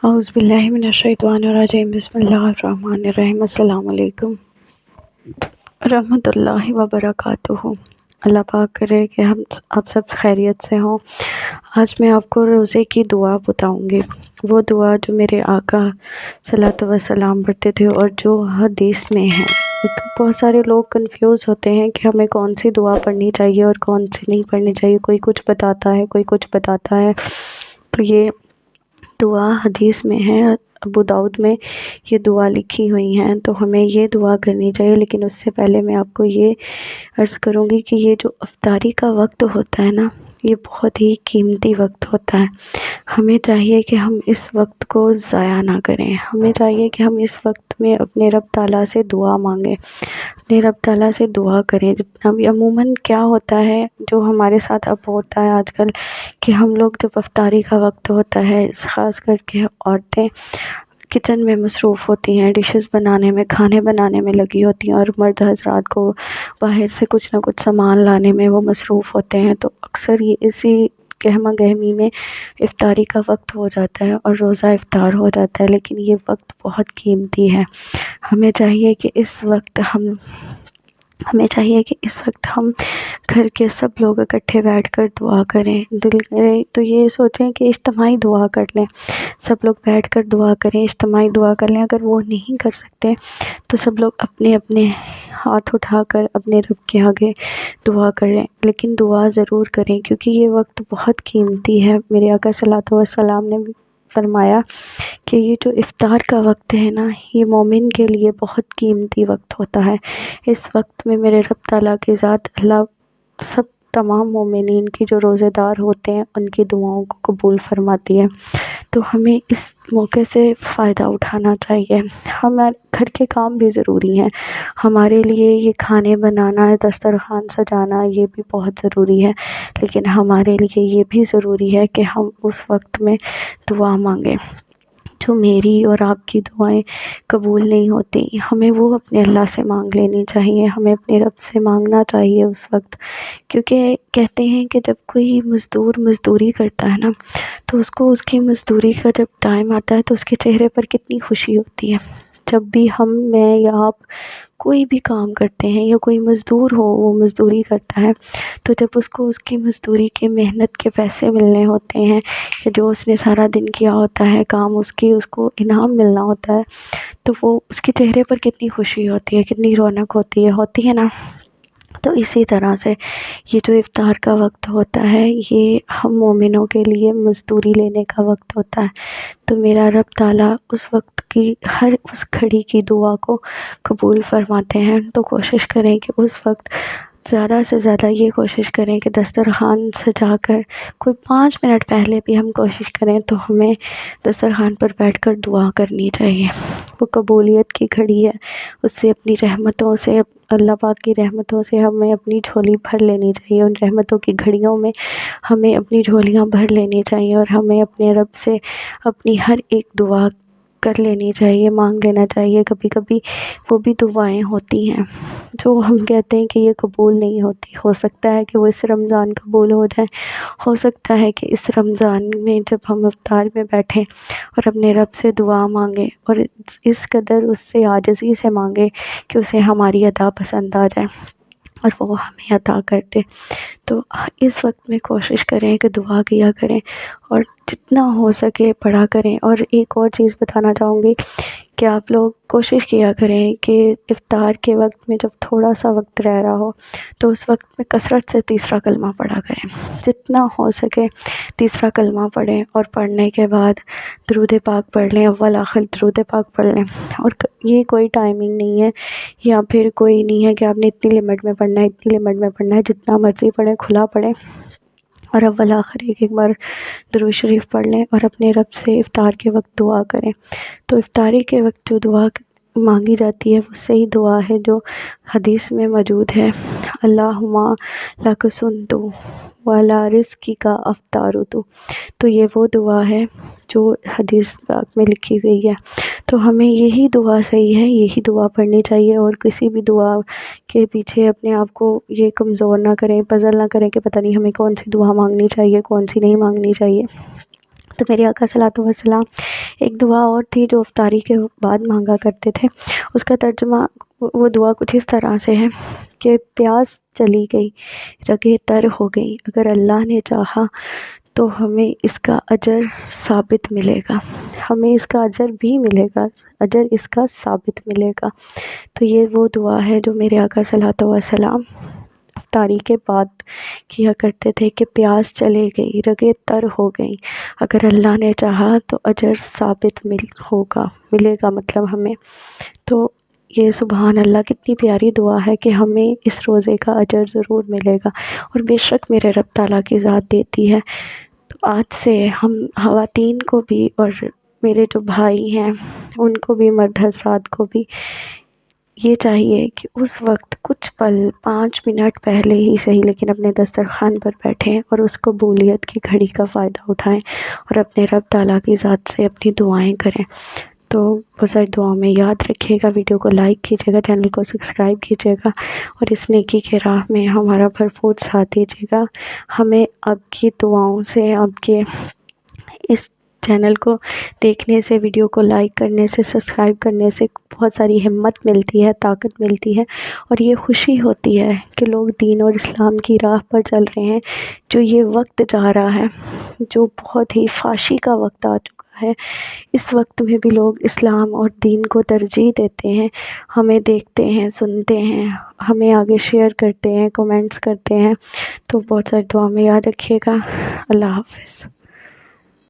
اعوذ باللہ من الشیطان الرجیم، بسم اللہ الرحمن الرحیم۔ السلام علیکم رحمۃ اللہ وبرکاتہ۔ اللہ پاک کرے کہ ہم آپ سب خیریت سے ہوں۔ آج میں آپ کو روزے کی دعا بتاؤں گی، وہ دعا جو میرے آقا صلی اللہ علیہ وسلم پڑھتے تھے اور جو حدیث میں ہے۔ بہت سارے لوگ کنفیوز ہوتے ہیں کہ ہمیں کون سی دعا پڑھنی چاہیے اور کون سی نہیں پڑھنی چاہیے، کوئی کچھ بتاتا ہے کوئی کچھ بتاتا ہے۔ تو یہ دعا حدیث میں ہے، ابو داؤد میں یہ دعا لکھی ہوئی ہیں، تو ہمیں یہ دعا کرنی چاہیے۔ لیکن اس سے پہلے میں آپ کو یہ عرض کروں گی کہ یہ جو افطاری کا وقت ہوتا ہے نا، یہ بہت ہی قیمتی وقت ہوتا ہے۔ ہمیں چاہیے کہ ہم اس وقت کو ضائع نہ کریں، ہمیں چاہیے کہ ہم اس وقت میں اپنے رب تعالیٰ سے دعا مانگیں، اپنے رب تعالیٰ سے دعا کریں۔ جتنا بھی عموماً کیا ہوتا ہے، جو ہمارے ساتھ اب ہوتا ہے آج کل، کہ ہم لوگ جب افطاری کا وقت ہوتا ہے، خاص کر کے عورتیں کچن میں مصروف ہوتی ہیں، ڈشز بنانے میں، کھانے بنانے میں لگی ہوتی ہیں، اور مرد حضرات کو باہر سے کچھ نہ کچھ سامان لانے میں وہ مصروف ہوتے ہیں۔ تو اکثر یہ اسی گہما گہمی میں افطاری کا وقت ہو جاتا ہے اور روزہ افطار ہو جاتا ہے۔ لیکن یہ وقت بہت قیمتی ہے، ہمیں چاہیے کہ اس وقت ہم گھر کے سب لوگ اکٹھے بیٹھ کر دعا کریں۔ دل کرے تو یہ سوچیں کہ اجتماعی دعا کر لیں، سب لوگ بیٹھ کر دعا کریں، اجتماعی دعا کر لیں۔ اگر وہ نہیں کر سکتے تو سب لوگ اپنے اپنے ہاتھ اٹھا کر اپنے رب کے آگے دعا کریں، لیکن دعا ضرور کریں، کیونکہ یہ وقت بہت قیمتی ہے۔ میرے آقا صلی اللہ علیہ وسلم نے بھی فرمایا کہ یہ جو افطار کا وقت ہے نا، یہ مومن کے لیے بہت قیمتی وقت ہوتا ہے۔ اس وقت میں میرے رب تعالیٰ کی ذات اللہ سب تمام مومنین کی جو روزے دار ہوتے ہیں ان کی دعاؤں کو قبول فرماتی ہے۔ تو ہمیں اس موقع سے فائدہ اٹھانا چاہیے۔ ہمارے گھر کے کام بھی ضروری ہیں، ہمارے لیے یہ کھانے بنانا، دسترخوان سجانا، یہ بھی بہت ضروری ہے، لیکن ہمارے لیے یہ بھی ضروری ہے کہ ہم اس وقت میں دعا مانگیں۔ جو میری اور آپ کی دعائیں قبول نہیں ہوتی، ہمیں وہ اپنے اللہ سے مانگ لینی چاہیے، ہمیں اپنے رب سے مانگنا چاہیے اس وقت۔ کیونکہ کہتے ہیں کہ جب کوئی مزدور مزدوری کرتا ہے نا، تو اس کو اس کی مزدوری کا جب ٹائم آتا ہے تو اس کے چہرے پر کتنی خوشی ہوتی ہے۔ جب بھی میں یا آپ کوئی بھی کام کرتے ہیں، یا کوئی مزدور ہو وہ مزدوری کرتا ہے، تو جب اس کو اس کی مزدوری کے محنت کے پیسے ملنے ہوتے ہیں، یا جو اس نے سارا دن کیا ہوتا ہے کام، اس کو انعام ملنا ہوتا ہے، تو وہ اس کے چہرے پر کتنی خوشی ہوتی ہے، کتنی رونق ہوتی ہے نا۔ تو اسی طرح سے یہ جو افطار کا وقت ہوتا ہے، یہ ہم مومنوں کے لیے مزدوری لینے کا وقت ہوتا ہے۔ تو میرا رب تعالیٰ اس وقت کی ہر اس گھڑی کی دعا کو قبول فرماتے ہیں۔ تو کوشش کریں کہ اس وقت زیادہ سے زیادہ یہ کوشش کریں کہ دسترخوان سجا کر کوئی 5 منٹ پہلے بھی ہم کوشش کریں تو ہمیں دسترخوان پر بیٹھ کر دعا کرنی چاہیے۔ وہ قبولیت کی گھڑی ہے، اس سے اپنی رحمتوں سے، اللہ پاک کی رحمتوں سے ہمیں اپنی جھولی بھر لینی چاہیے۔ ان رحمتوں کی گھڑیوں میں ہمیں اپنی جھولیاں بھر لینی چاہیے، اور ہمیں اپنے رب سے اپنی ہر ایک دعا کر لینی چاہیے، مانگ لینا چاہیے۔ کبھی کبھی وہ بھی دعائیں ہوتی ہیں جو ہم کہتے ہیں کہ یہ قبول نہیں ہوتی، ہو سکتا ہے کہ وہ اس رمضان قبول ہو جائیں، ہو سکتا ہے کہ اس رمضان میں جب ہم افطار میں بیٹھیں اور اپنے رب سے دعا مانگیں، اور اس قدر اس سے عاجزی سے مانگیں کہ اسے ہماری ادا پسند آ جائے اور وہ ہمیں عطا کر دے۔ تو اس وقت میں کوشش کریں کہ دعا کیا کریں، اور جتنا ہو سکے پڑھا کریں۔ اور ایک اور چیز بتانا چاہوں گی کہ آپ لوگ کوشش کیا کریں کہ افطار کے وقت میں جب تھوڑا سا وقت رہ رہا ہو تو اس وقت میں کثرت سے تیسرا کلمہ پڑھا کریں، جتنا ہو سکے تیسرا کلمہ پڑھیں، اور پڑھنے کے بعد درود پاک پڑھ لیں، اول آخر درود پاک پڑھ لیں۔ اور یہ کوئی ٹائمنگ نہیں ہے، یا پھر کوئی نہیں ہے کہ آپ نے اتنی لمٹ میں پڑھنا ہے، اتنی لمٹ میں پڑھنا ہے، جتنا مرضی پڑھیں، کھلا پڑھیں، اور اول آخر ایک بار درود شریف پڑھ لیں، اور اپنے رب سے افطار کے وقت دعا کریں۔ تو افطاری کے وقت جو دعا مانگی جاتی ہے وہ صحیح دعا ہے جو حدیث میں موجود ہے، اللہم لک صمت وعلی رزقک افطرت۔ تو یہ وہ دعا ہے جو حدیث پاک میں لکھی گئی ہے۔ تو ہمیں یہی دعا صحیح ہے، یہی دعا پڑھنی چاہیے، اور کسی بھی دعا کے پیچھے اپنے آپ کو یہ کمزور نہ کریں، پزل نہ کریں کہ پتہ نہیں ہمیں کون سی دعا مانگنی چاہیے کون سی نہیں مانگنی چاہیے۔ تو میرے آقا صلی اللہ علیہ وسلم ایک دعا اور تھی جو افطاری کے بعد مانگا کرتے تھے. اس کا ترجمہ وہ دعا کچھ اس طرح سے ہے کہ پیاس چلی گئی، رگیں تر ہو گئی، اگر اللہ نے چاہا تو ہمیں اس کا اجر ثابت ملے گا، ہمیں اس کا اجر بھی ملے گا، اجر اس کا ثابت ملے گا. تو یہ وہ دعا ہے جو میرے آقا صلی اللہ علیہ وسلم افطاری کے بعد کیا کرتے تھے کہ پیاس چلے گئی، رگیں تر ہو گئیں، اگر اللہ نے چاہا تو اجر ثابت ملے گا مطلب ہمیں. تو یہ سبحان اللہ کتنی پیاری دعا ہے کہ ہمیں اس روزے کا اجر ضرور ملے گا، اور بے شک میرے رب تعالیٰ کی ذات دیتی ہے. تو آج سے ہم خواتین کو بھی اور میرے جو بھائی ہیں ان کو بھی، مرد حضرات کو بھی یہ چاہیے کہ اس وقت کچھ پل 5 منٹ پہلے ہی صحیح لیکن اپنے دسترخوان پر بیٹھیں اور اس قبولیت کی گھڑی کا فائدہ اٹھائیں اور اپنے رب تعالیٰ کی ذات سے اپنی دعائیں کریں. تو بہت ساری دعاؤں میں یاد رکھیے گا، ویڈیو کو لائک کیجیے گا، چینل کو سبسکرائب کیجیے گا، اور اس نیکی کے راہ میں ہمارا بھرپور ساتھ دیجیے گا. ہمیں آپ کی دعاؤں سے، آپ کے اس چینل کو دیکھنے سے، ویڈیو کو لائک کرنے سے، سبسکرائب کرنے سے بہت ساری ہمت ملتی ہے، طاقت ملتی ہے، اور یہ خوشی ہوتی ہے کہ لوگ دین اور اسلام کی راہ پر چل رہے ہیں. جو یہ وقت جا رہا ہے، جو بہت ہی فحاشی کا وقت آ چکا ہے، اس وقت میں بھی لوگ اسلام اور دین کو ترجیح دیتے ہیں، ہمیں دیکھتے ہیں، سنتے ہیں، ہمیں آگے شیئر کرتے ہیں، کمنٹس کرتے ہیں. تو بہت ساری دعا میں یاد رکھیے گا. اللہ حافظ.